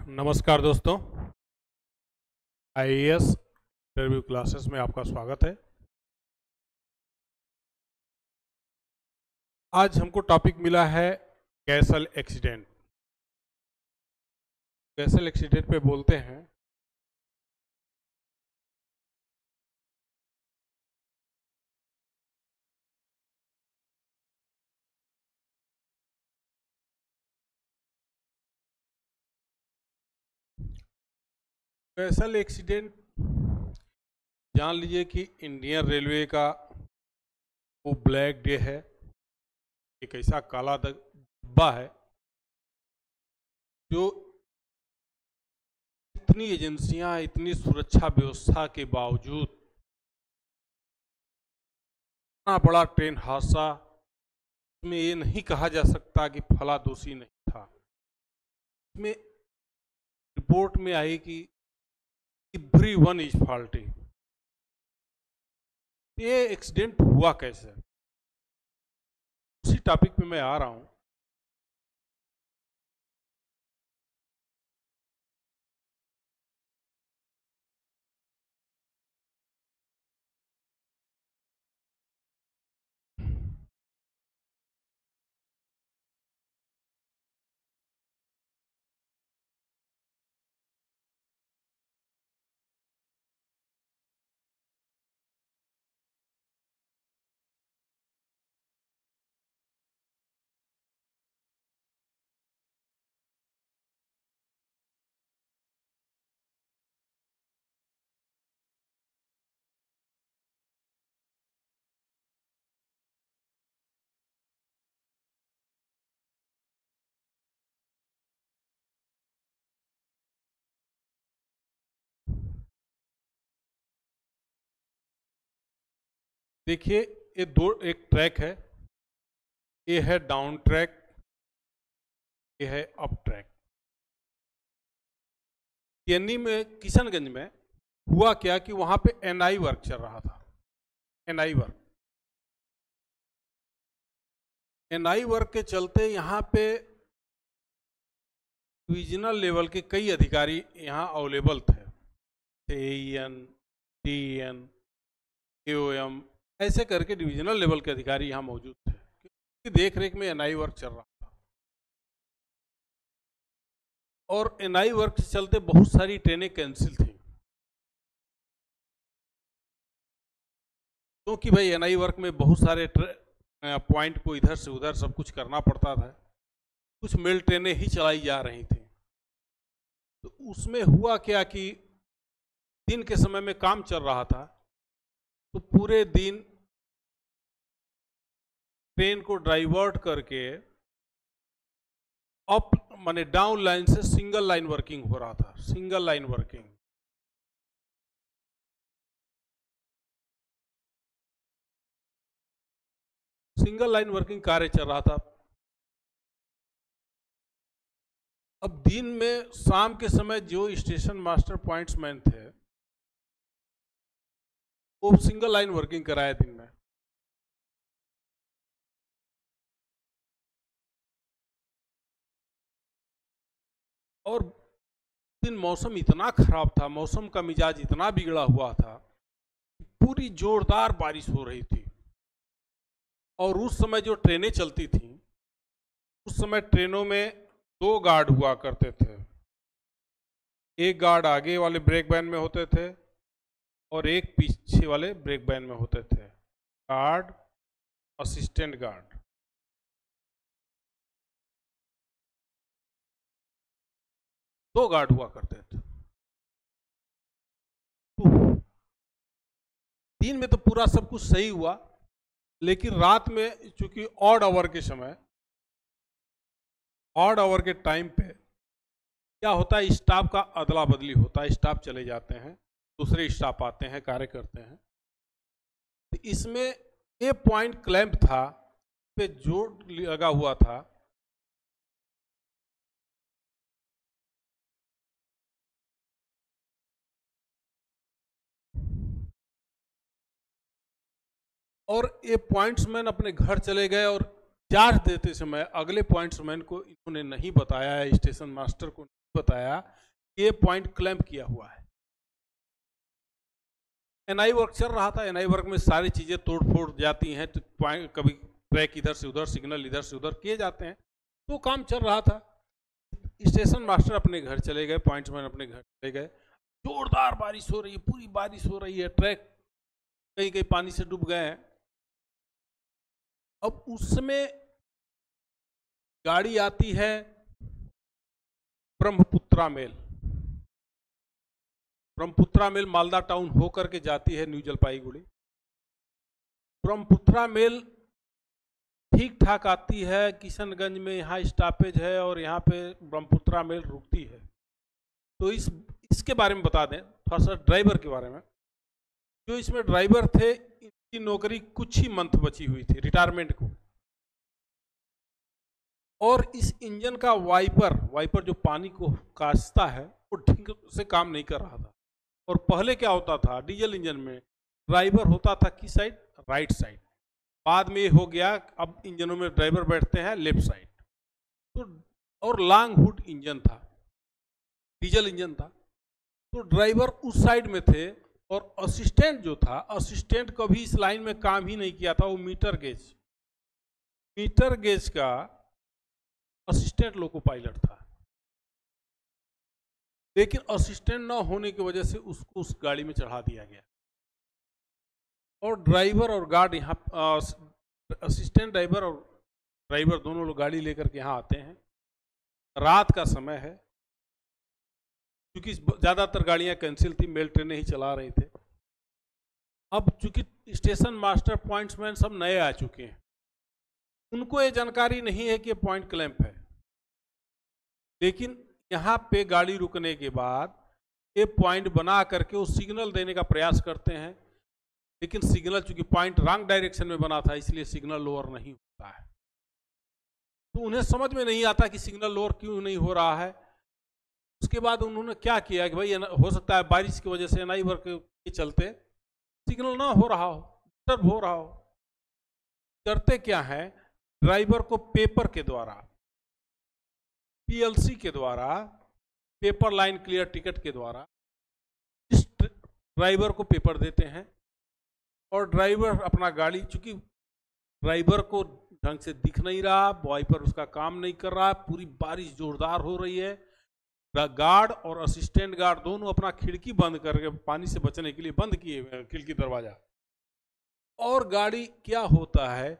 नमस्कार दोस्तों, IAS interview classes में आपका स्वागत है। आज हमको टॉपिक मिला है कैसल एक्सीडेंट। कैसल एक्सीडेंट पे बोलते हैं कैसल एक्सीडेंट, जान लीजिए कि इंडियन रेलवे का वो ब्लैक डे है। एक ऐसा काला धब्बा है जो इतनी एजेंसियां, इतनी सुरक्षा व्यवस्था के बावजूद इतना बड़ा ट्रेन हादसा, इसमें ये नहीं कहा जा सकता कि फला दोषी नहीं था। इसमें रिपोर्ट में आई कि एवरीवन इज फॉल्टी। ये एक्सीडेंट हुआ कैसे, उसी टॉपिक पे मैं आ रहा हूं। देखिए, ये एक ट्रैक है, ये है डाउन ट्रैक, ये है अप ट्रैक। यानी में किशनगंज में हुआ क्या कि वहां पे एनआई वर्क चल रहा था। एनआई वर्क के चलते यहाँ पे डिविजनल लेवल के कई अधिकारी यहाँ अवेलेबल थे। एईएन, टीएन, एओएम, ऐसे करके डिविजनल लेवल के अधिकारी यहाँ मौजूद थे, क्योंकि देख रेख में एनआई वर्क चल रहा था। और एनआई वर्क के चलते बहुत सारी ट्रेनें कैंसिल थी, क्योंकि भाई एनआई वर्क में बहुत सारे पॉइंट को इधर से उधर सब कुछ करना पड़ता था। कुछ मेल ट्रेनें ही चलाई जा रही थी। तो उसमें हुआ क्या कि दिन के समय में काम चल रहा था, तो पूरे दिन ट्रेन को डाइवर्ट करके अप माने डाउन लाइन से सिंगल लाइन वर्किंग हो रहा था। सिंगल लाइन वर्किंग, कार्य चल रहा था। अब दिन में, शाम के समय जो स्टेशन मास्टर पॉइंट्समैन थे वो सिंगल लाइन वर्किंग कराए दिन में। और दिन मौसम इतना खराब था, मौसम का मिजाज इतना बिगड़ा हुआ था, पूरी जोरदार बारिश हो रही थी। और उस समय जो ट्रेनें चलती थी, उस समय ट्रेनों में 2 गार्ड हुआ करते थे। एक गार्ड आगे वाले ब्रेक वैन में होते थे और एक पीछे वाले ब्रेक वैन में होते थे। Guard, assistant guard. दो गार्ड हुआ करते थे। तो दिन में तो पूरा सब कुछ सही हुआ, लेकिन रात में चूंकि ऑड आवर के टाइम पे क्या होता है, स्टाफ का अदला बदली होता है। स्टाफ चले जाते हैं, दूसरे स्टाफ आते हैं, कार्य करते हैं। तो इसमें ये पॉइंट क्लैंप था, पे जोर लगा हुआ था। और ये पॉइंट्समैन अपने घर चले गए और चार्ज देते समय अगले पॉइंट्समैन को इन्होंने नहीं बताया है, स्टेशन मास्टर को बताया कि ये पॉइंट क्लैंप किया हुआ है। एनआई वर्क चल रहा था। एनआई वर्क में सारी चीजें तोड़ फोड़ जाती हैं, तो पॉइंट कभी ट्रैक इधर से उधर, सिग्नल इधर से उधर किए जाते हैं, तो काम चल रहा था। स्टेशन मास्टर अपने घर चले गए, पॉइंट्समैन अपने घर चले गए। जोरदार बारिश हो रही है, पूरी बारिश हो रही है, ट्रैक कहीं कहीं पानी से डूब गए हैं। अब उसमें गाड़ी आती है Brahmaputra mail. Brahmaputra mail Malda town होकर के जाती है न्यू जलपाईगुड़ी। ब्रह्मपुत्रा मेल ठीक ठाक आती है, किशनगंज में यहाँ स्टॉपेज है और यहाँ पे ब्रह्मपुत्रा मेल रुकती है। तो इसके बारे में बता दें थोड़ा सा, ड्राइवर के बारे में। जो इसमें ड्राइवर थे, इनकी नौकरी कुछ ही मंथ बची हुई थी रिटायरमेंट को, और इस इंजन का वाइपर जो पानी को काटता है, वो ठीक से काम नहीं कर रहा था। और पहले क्या होता था, डीजल इंजन में ड्राइवर होता था किस साइड, राइट साइड। बाद में हो गया, अब इंजनों में ड्राइवर बैठते हैं लेफ्ट साइड। तो और लॉन्ग हुड इंजन था, डीजल इंजन था, तो ड्राइवर उस साइड में थे। और असिस्टेंट जो था, असिस्टेंट कभी इस लाइन में काम ही नहीं किया था। वो मीटर गेज का असिस्टेंट लोको पायलट था। लेकिन असिस्टेंट ना होने की वजह से उसको उस गाड़ी में चढ़ा दिया गया। और ड्राइवर और गार्ड यहाँ, असिस्टेंट ड्राइवर और ड्राइवर दोनों लोग गाड़ी लेकर के यहाँ आते हैं। रात का समय है, क्योंकि ज़्यादातर गाड़ियाँ कैंसिल थी, मेल ट्रेनें ही चला रहे थे। अब चूंकि स्टेशन मास्टर, पॉइंट्समैन सब नए आ चुके हैं, उनको ये जानकारी नहीं है कि ये पॉइंट क्लैंप है। लेकिन यहाँ पे गाड़ी रुकने के बाद ये पॉइंट बना करके वो सिग्नल देने का प्रयास करते हैं। लेकिन सिग्नल चूंकि पॉइंट रॉन्ग डायरेक्शन में बना था, इसलिए सिग्नल लोअर नहीं होता है। तो उन्हें समझ में नहीं आता कि सिग्नल लोअर क्यों नहीं हो रहा है। उसके बाद उन्होंने क्या किया कि भाई हो सकता है बारिश की वजह से एनआई वर्क के चलते सिग्नल ना हो रहा हो, डिस्टर्ब हो रहा हो। करते क्या है, ड्राइवर को पेपर के द्वारा, पीएलसी के द्वारा, पेपर लाइन क्लियर टिकट के द्वारा इस ड्राइवर को पेपर देते हैं। और ड्राइवर अपना गाड़ी, चूंकि ड्राइवर को ढंग से दिख नहीं रहा, वाइपर उसका काम नहीं कर रहा, पूरी बारिश जोरदार हो रही है, गार्ड और असिस्टेंट गार्ड दोनों अपना खिड़की बंद करके, पानी से बचने के लिए बंद किए खिड़की दरवाजा। और गाड़ी क्या होता है,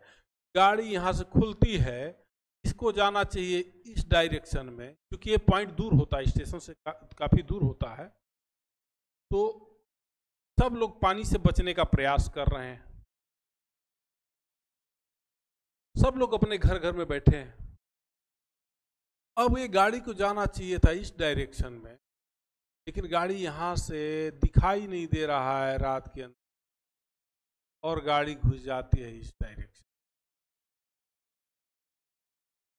गाड़ी यहाँ से खुलती है, इसको जाना चाहिए इस डायरेक्शन में, क्योंकि ये पॉइंट दूर होता है, स्टेशन से काफी दूर होता है। तो सब लोग पानी से बचने का प्रयास कर रहे हैं, सब लोग अपने घर घर में बैठे हैं। अब ये गाड़ी को जाना चाहिए था इस डायरेक्शन में, लेकिन गाड़ी यहाँ से दिखाई नहीं दे रहा है रात के अंदर, और गाड़ी घुस जाती है इस डायरेक्शन।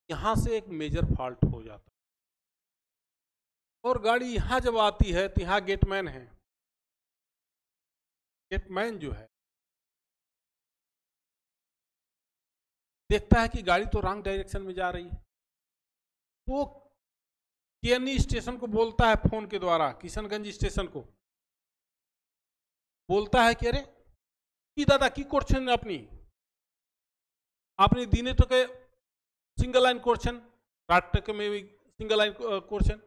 यहाँ से एक मेजर फॉल्ट हो जाता है। और गाड़ी यहाँ जब आती है तो यहाँ गेटमैन है। गेटमैन जो है देखता है कि गाड़ी तो रॉन्ग डायरेक्शन में जा रही है, तो केनी स्टेशन को बोलता है फोन के द्वारा, किशनगंज स्टेशन को बोलता है कि अरे की दादा की क्वेश्चन आपने दिने तो के सिंगल लाइन क्वेश्चन, नाटक में भी सिंगल लाइन क्वेश्चन।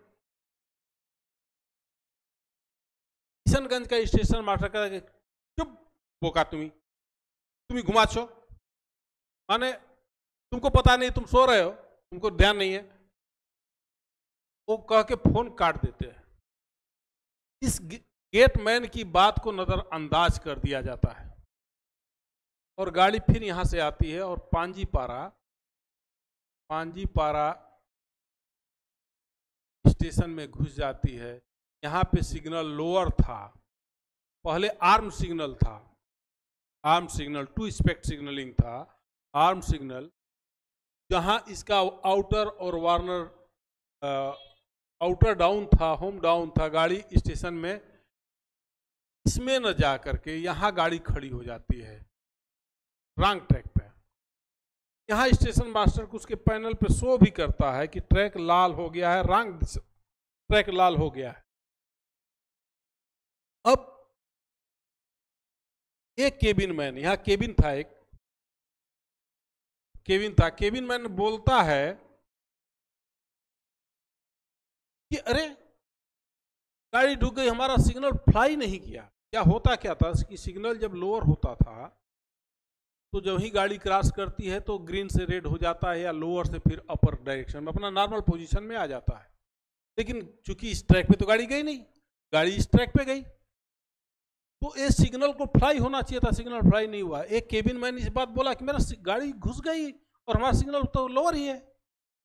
किशनगंज का स्टेशन मास्टर का चुप बोका, तुम्हें घुमा छो, माने तुमको पता नहीं, तुम सो रहे हो, तुमको ध्यान नहीं है, वो कह के फोन काट देते हैं। इस गेटमैन की बात को नजरअंदाज कर दिया जाता है और गाड़ी फिर यहां से आती है और पांजीपारा स्टेशन में घुस जाती है। यहाँ पे सिग्नल लोअर था, पहले आर्म सिग्नल था, arm signal two aspect signalling था, आर्म सिग्नल, जहां इसका आउटर और वार्नर आउटर डाउन था, होम डाउन था, गाड़ी स्टेशन में इसमें न जा करके यहाँ गाड़ी खड़ी हो जाती है रॉन्ग ट्रैक पे। यहाँ स्टेशन मास्टर को उसके पैनल पे शो भी करता है कि ट्रैक लाल हो गया है, रॉन्ग ट्रैक लाल हो गया है। अब एक केबिन मैन, यहां केबिन था, एक केबिन था, केबिन मैन बोलता है कि अरे गाड़ी रुक गई, हमारा सिग्नल फ्लाई नहीं किया। क्या होता क्या था कि सिग्नल जब लोअर होता था तो जब ही गाड़ी क्रॉस करती है तो ग्रीन से रेड हो जाता है, या लोअर से फिर अपर डायरेक्शन में अपना नॉर्मल पोजीशन में आ जाता है। लेकिन चूंकि इस ट्रैक पे तो गाड़ी गई नहीं, गाड़ी इस ट्रैक पे गई, तो इस सिग्नल को फ्लाई होना चाहिए था, सिग्नल फ्लाई नहीं हुआ। एक केबिन मैन इस बात बोला कि मेरा गाड़ी घुस गई और हमारा सिग्नल तो लोअर ही है,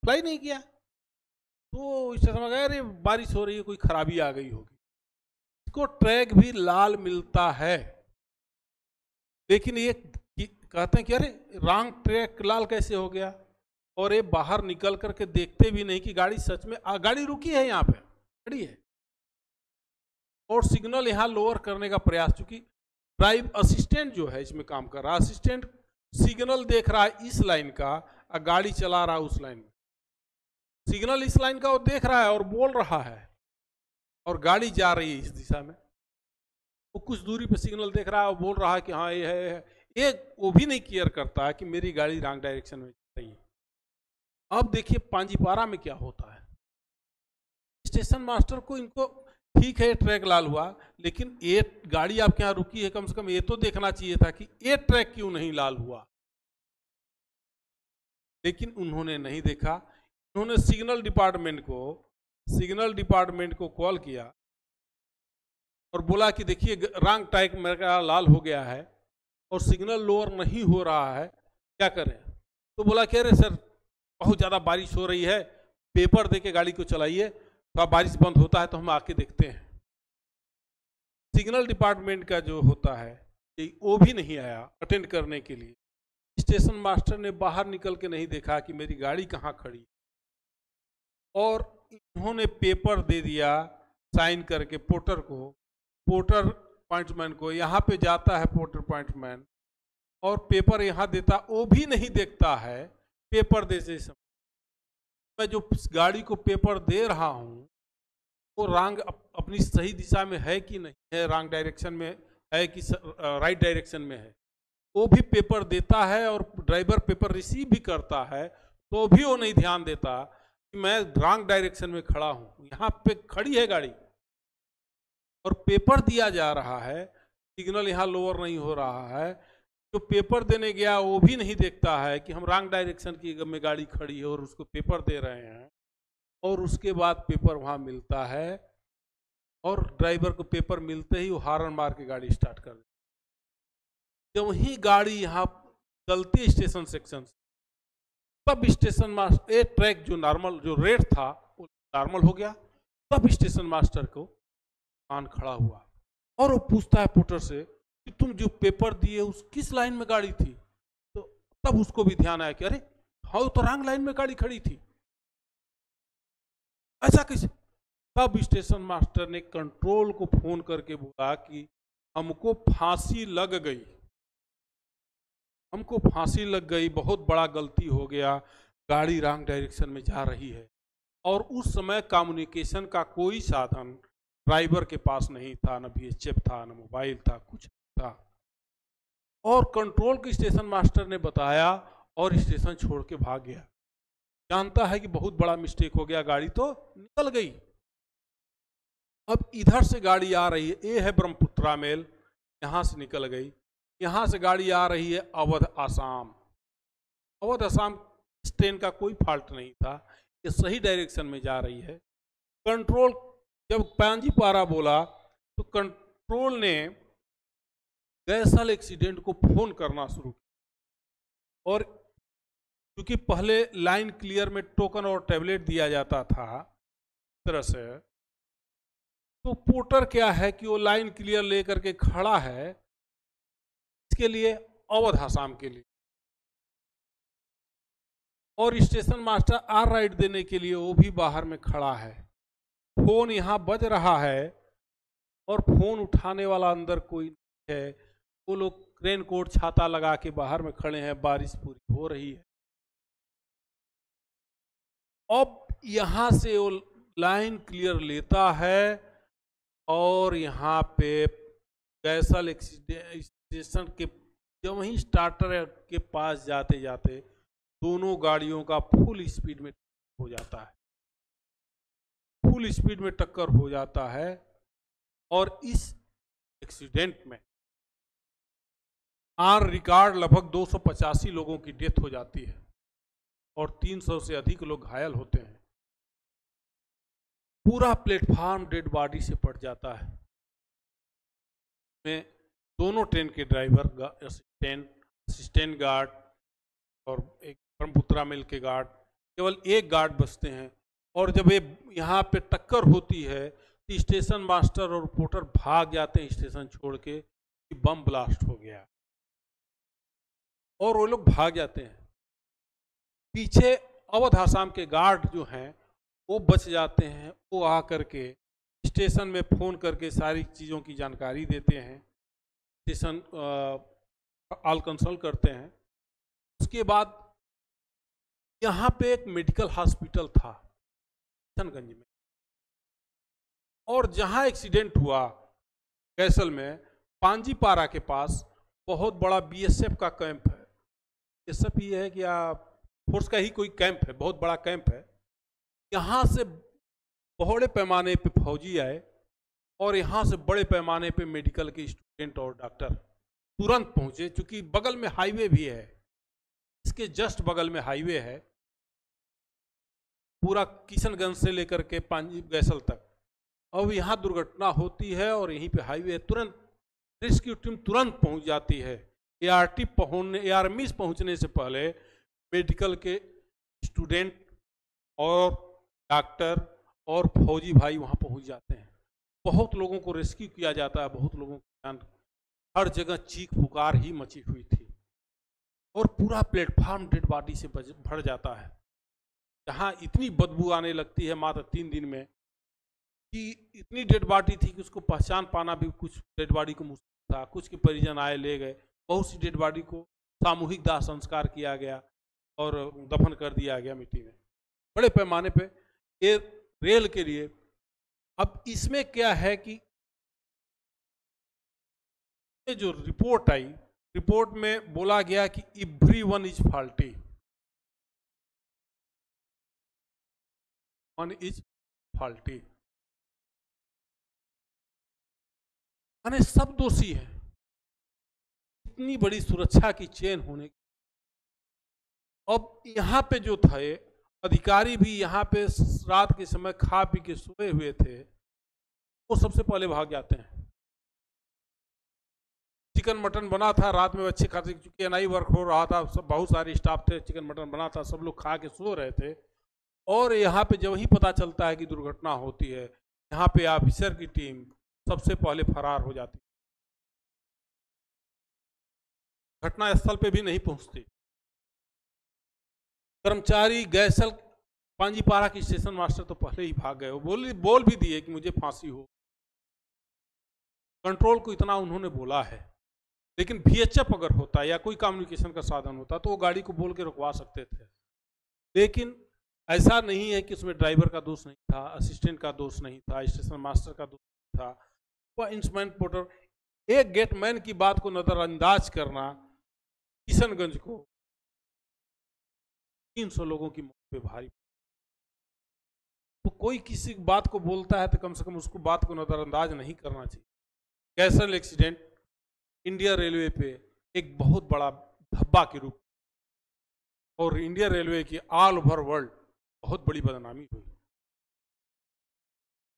फ्लाई नहीं किया। तो इससे समझ गया अरे बारिश हो रही है, कोई खराबी आ गई होगी। इसको ट्रैक भी लाल मिलता है, लेकिन ये कहते हैं कि अरे रॉन्ग ट्रैक लाल कैसे हो गया, और ये बाहर निकल करके देखते भी नहीं कि गाड़ी सच में गाड़ी रुकी है, यहाँ पे खड़ी है और सिग्नल यहाँ लोअर करने का प्रयास, चूंकि ड्राइव असिस्टेंट जो है इसमें काम कर रहा है, असिस्टेंट सिग्नल देख रहा है इस लाइन का और गाड़ी चला रहा है उस लाइन में। सिग्नल इस लाइन का वो देख रहा है और बोल रहा है, और गाड़ी जा रही है इस दिशा में, वो कुछ दूरी पे सिग्नल देख रहा है और बोल रहा है कि हाँ ये है। एक वो भी नहीं केयर करता है कि मेरी गाड़ी रॉन्ग डायरेक्शन में जा रही है। अब देखिए पांजीपारा में क्या होता है, स्टेशन मास्टर को, इनको ठीक है ट्रैक लाल हुआ, लेकिन ये गाड़ी आपके यहाँ रुकी है, कम से कम ये तो देखना चाहिए था कि ये ट्रैक क्यों नहीं लाल हुआ। लेकिन उन्होंने नहीं देखा। उन्होंने सिग्नल डिपार्टमेंट को कॉल किया और बोला कि देखिए रॉन्ग ट्रैक मेरा लाल हो गया है और सिग्नल लोअर नहीं हो रहा है, क्या करें। तो बोला कह रहे सर बहुत ज़्यादा बारिश हो रही है, पेपर दे के गाड़ी को चलाइए, तो बारिश बंद होता है तो हम आके देखते हैं। सिग्नल डिपार्टमेंट का जो होता है वो भी नहीं आया अटेंड करने के लिए। स्टेशन मास्टर ने बाहर निकल के नहीं देखा कि मेरी गाड़ी कहाँ खड़ी, और इन्होंने पेपर दे दिया साइन करके पोर्टर को, पोर्टर पॉइंटमैन को। यहाँ पे जाता है पोर्टर पॉइंटमैन और पेपर यहाँ देता, वो भी नहीं देखता है पेपर देते समय। मैं जो गाड़ी को पेपर दे रहा हूँ वो रॉन्ग अपनी सही दिशा में है कि नहीं है, रॉन्ग डायरेक्शन में है कि राइट डायरेक्शन में है, वो भी पेपर देता है। और ड्राइवर पेपर रिसीव भी करता है तो भी वो नहीं ध्यान देता कि मैं रॉन्ग डायरेक्शन में खड़ा हूँ, यहाँ पे खड़ी है गाड़ी और पेपर दिया जा रहा है, सिग्नल यहाँ लोअर नहीं हो रहा है। जो पेपर देने गया वो भी नहीं देखता है कि हम रॉन्ग डायरेक्शन की में गाड़ी खड़ी है और उसको पेपर दे रहे हैं, और उसके बाद पेपर वहाँ मिलता है और ड्राइवर को पेपर मिलते ही वो हार्न मार के गाड़ी स्टार्ट कर देती। जब ही गाड़ी यहाँ चलती स्टेशन सेक्शन से, तब स्टेशन मास्टर ए ट्रैक जो नॉर्मल जो रेड था वो नॉर्मल हो गया। तब स्टेशन मास्टर को कान खड़ा हुआ और वो पूछता है पोर्टर से कि तुम जो पेपर दिए उस किस लाइन में गाड़ी थी। तो तब उसको भी ध्यान आया कि अरे हाँ तो रॉन्ग लाइन में गाड़ी खड़ी थी, ऐसा कैसे। तब स्टेशन मास्टर ने कंट्रोल को फोन करके बोला कि हमको फांसी लग गई, हमको फांसी लग गई, बहुत बड़ा गलती हो गया, गाड़ी रॉन्ग डायरेक्शन में जा रही है। और उस समय कम्युनिकेशन का कोई साधन ड्राइवर के पास नहीं था, न VHF था, न मोबाइल था, कुछ था। और कंट्रोल के स्टेशन मास्टर ने बताया और स्टेशन छोड़ के भाग गया, जानता है कि बहुत बड़ा मिस्टेक हो गया, गाड़ी तो निकल गई। अब इधर से गाड़ी आ रही है, ये है ब्रह्मपुत्रा मेल, यहाँ से निकल गई, यहाँ से गाड़ी आ रही है अवध आसाम। अवध आसाम ट्रेन का कोई फॉल्ट नहीं था, ये सही डायरेक्शन में जा रही है। कंट्रोल जब पांजीपारा बोला तो कंट्रोल ने गैसल एक्सीडेंट को फोन करना शुरू किया, और क्योंकि पहले लाइन क्लियर में टोकन और टैबलेट दिया जाता था इस तरह से, तो पोर्टर क्या है कि वो लाइन क्लियर लेकर के खड़ा है इसके लिए, अवध आसाम के लिए, और स्टेशन मास्टर आर राइट देने के लिए वो भी बाहर में खड़ा है। फोन यहाँ बज रहा है और फोन उठाने वाला अंदर कोई नहीं है, वो लोग रेन कोट छाता लगा के बाहर में खड़े हैं, बारिश पूरी हो रही है। अब यहाँ से वो लाइन क्लियर लेता है और यहाँ पे गैसल स्टेशन के जब वहीं स्टार्टर के पास जाते जाते दोनों गाड़ियों का फुल स्पीड में हो जाता है, फुल स्पीड में टक्कर हो जाता है। और इस एक्सीडेंट में ऑन रिकॉर्ड लगभग 285 लोगों की डेथ हो जाती है और 300 से अधिक लोग घायल होते हैं। पूरा प्लेटफार्म डेड बॉडी से पड़ जाता है। में दोनों ट्रेन के ड्राइवर, असिस्टेंट गार्ड और एक ब्रह्मपुत्रा मेल के गार्ड, केवल एक गार्ड बचते हैं। और जब ये यहाँ पे टक्कर होती है तो स्टेशन मास्टर और रिपोर्टर भाग जाते हैं स्टेशन छोड़ के कि बम ब्लास्ट हो गया, और वो लोग भाग जाते हैं। पीछे अवध आसाम के गार्ड जो हैं वो बच जाते हैं, वो आ करके स्टेशन में फ़ोन करके सारी चीज़ों की जानकारी देते हैं, स्टेशन ऑल कंसल्ट करते हैं। उसके बाद यहाँ पे एक मेडिकल हॉस्पिटल था किशनगंज में, और जहाँ एक्सीडेंट हुआ कैसल में पांजीपारा के पास बहुत बड़ा बीएसएफ का कैंप है। बीएसएफ ही है कि फोर्स का ही कोई कैंप है, बहुत बड़ा कैंप है। यहाँ से बड़े पैमाने पे फौजी आए और यहाँ से बड़े पैमाने पे मेडिकल के स्टूडेंट और डॉक्टर तुरंत पहुँचे, क्योंकि बगल में हाईवे भी है, इसके जस्ट बगल में हाईवे है पूरा किशनगंज से लेकर के पांजी गैसल तक। अब यहाँ दुर्घटना होती है और यहीं पे हाईवे, तुरंत रेस्क्यू टीम तुरंत पहुँच जाती है। एआरएमई पहुँचने से पहले मेडिकल के स्टूडेंट और डॉक्टर और फौजी भाई वहाँ पहुँच जाते हैं। बहुत लोगों को रेस्क्यू किया जाता है, बहुत लोगों को, हर जगह चीख पुकार ही मची हुई थी और पूरा प्लेटफार्म डेड बॉडी से भर जाता है। जहाँ इतनी बदबू आने लगती है मात्र 3 दिन में कि इतनी डेड बॉडी थी कि उसको पहचान पाना भी, कुछ डेड बॉडी को मुश्किल था, कुछ के परिजन आए ले गए, बहुत सी डेड बॉडी को सामूहिक दाह संस्कार किया गया और दफन कर दिया गया मिट्टी में, बड़े पैमाने पे ये रेल के लिए। अब इसमें क्या है कि ये जो रिपोर्ट आई, रिपोर्ट में बोला गया कि everyone is faulty, one is faulty, माने सब दोषी हैं। इतनी बड़ी सुरक्षा की चेन होने की, अब यहाँ पे जो थे अधिकारी भी यहाँ पे रात के समय खा पी के सोए हुए थे, वो सबसे पहले भाग जाते हैं। चिकन मटन बना था रात में, अच्छे खासे, चूंकि एनआई वर्क हो रहा था, सब बहुत सारे स्टाफ थे, चिकन मटन बना था, सब लोग खा के सो रहे थे। और यहाँ पे जब ही पता चलता है कि दुर्घटना होती है, यहाँ पे ऑफिसर की टीम सबसे पहले फरार हो जाती, घटना स्थल पे भी नहीं पहुंचती। कर्मचारी गैसल पांजीपारा के स्टेशन मास्टर तो पहले ही भाग गए, वो बोल भी दिए कि मुझे फांसी हो। कंट्रोल को इतना उन्होंने बोला है, लेकिन VHF अगर होता या कोई कम्युनिकेशन का साधन होता तो वो गाड़ी को बोल के रुकवा सकते थे। लेकिन ऐसा नहीं है कि उसमें ड्राइवर का दोष नहीं था, असिस्टेंट का दोष नहीं था, स्टेशन मास्टर का दोष नहीं था, वह इंस्ट्रूमेंट पोर्टर, एक गेटमैन की बात को नजरअंदाज करना किशनगंज को 300 लोगों की मौत पे भारी। तो कोई किसी बात को बोलता है तो कम से कम उसको बात को नजरअंदाज नहीं करना चाहिए। कैसल एक्सीडेंट इंडिया रेलवे पे एक बहुत बड़ा धब्बा के रूप, और इंडिया रेलवे की ऑल ओवर वर्ल्ड बहुत बड़ी बदनामी हुई।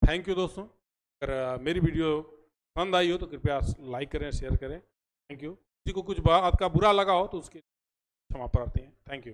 थैंक यू दोस्तों, अगर मेरी वीडियो पसंद आई हो तो कृपया लाइक करें, शेयर करें। Thank you. किसी को कुछ बात का बुरा लगा हो तो उसके क्षमा प्रार्थी हैं। Thank you.